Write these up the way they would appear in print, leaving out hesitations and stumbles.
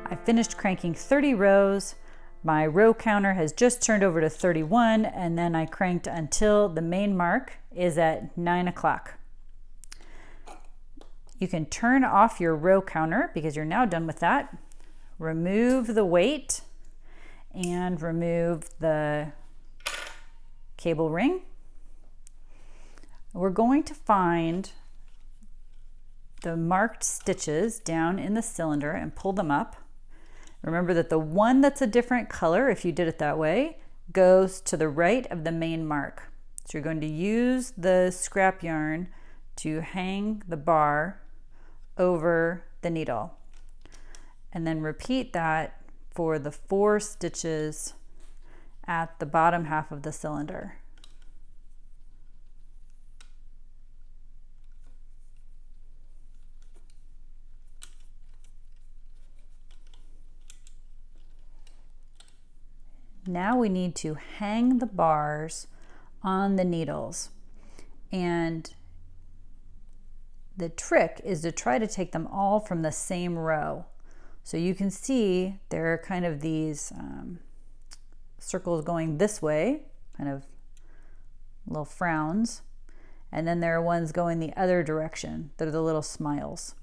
I finished cranking 30 rows. My row counter has just turned over to 31, and then I cranked until the main mark is at 9 o'clock. You can turn off your row counter because you're now done with that. Remove the weight and remove the cable ring. We're going to find the marked stitches down in the cylinder and pull them up. Remember that the one that's a different color, if you did it that way, goes to the right of the main mark. So you're going to use the scrap yarn to hang the bar over the needle. And then repeat that for the 4 stitches at the bottom half of the cylinder. Now we need to hang the bars on the needles, and the trick is to try to take them all from the same row. So you can see there are kind of these circles going this way, kind of little frowns, and then there are ones going the other direction. They're the little smiles.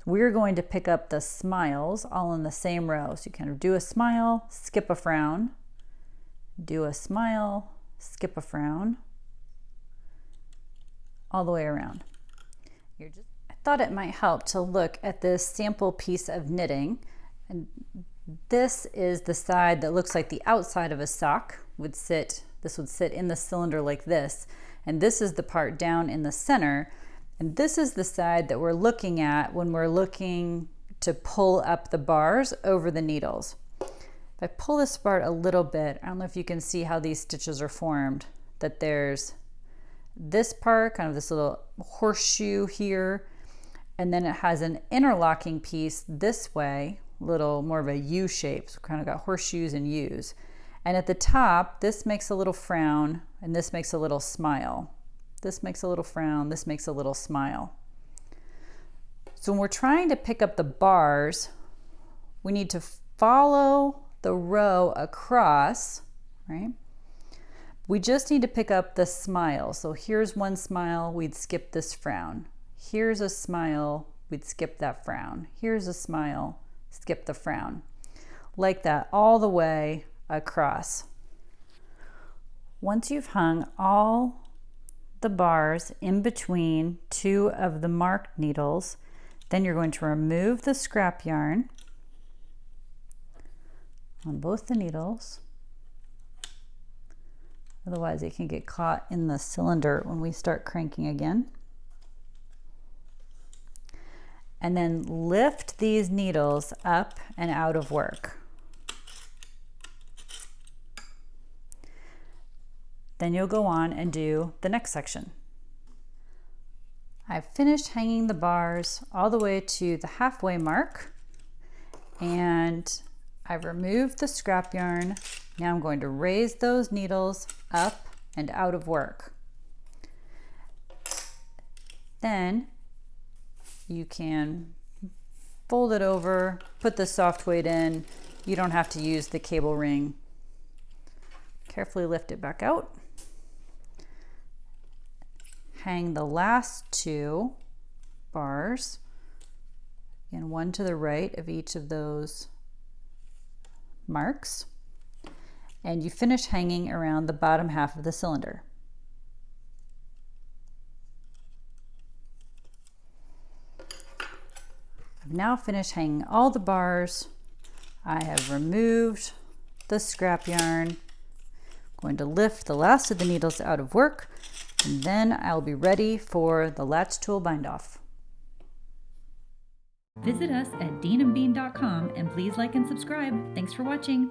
We're going to pick up the smiles all in the same row. So you kind of do a smile, skip a frown, do a smile, skip a frown, all the way around. I thought it might help to look at this sample piece of knitting. And this is the side that looks like the outside of a sock would sit. This would sit in the cylinder like this. And this is the part down in the center. And this is the side that we're looking at when we're looking to pull up the bars over the needles. If I pull this apart a little bit, I don't know if you can see how these stitches are formed, that there's this part, kind of this little horseshoe here, and then it has an interlocking piece this way, little more of a U shape, so kind of got horseshoes and U's. And at the top, this makes a little frown, and this makes a little smile. This makes a little frown, this makes a little smile. So when we're trying to pick up the bars, we need to follow the row across, right? We just need to pick up the smile. So here's one smile, we'd skip this frown. Here's a smile, we'd skip that frown. Here's a smile, skip the frown. Like that all the way across. Once you've hung all the bars in between 2 of the marked needles, then you're going to remove the scrap yarn on both the needles. Otherwise it can get caught in the cylinder when we start cranking again. And then lift these needles up and out of work. Then you'll go on and do the next section. I've finished hanging the bars all the way to the halfway mark, and I've removed the scrap yarn. Now I'm going to raise those needles up and out of work. Then you can fold it over, put the soft weight in. You don't have to use the cable ring. Carefully lift it back out. Hang the last 2 bars, and one to the right of each of those marks, and you finish hanging around the bottom half of the cylinder. I've now finished hanging all the bars. I have removed the scrap yarn. I'm going to lift the last of the needles out of work, and then I'll be ready for the latch tool bind off. Visit us at deanandbean.com and please like and subscribe. Thanks for watching.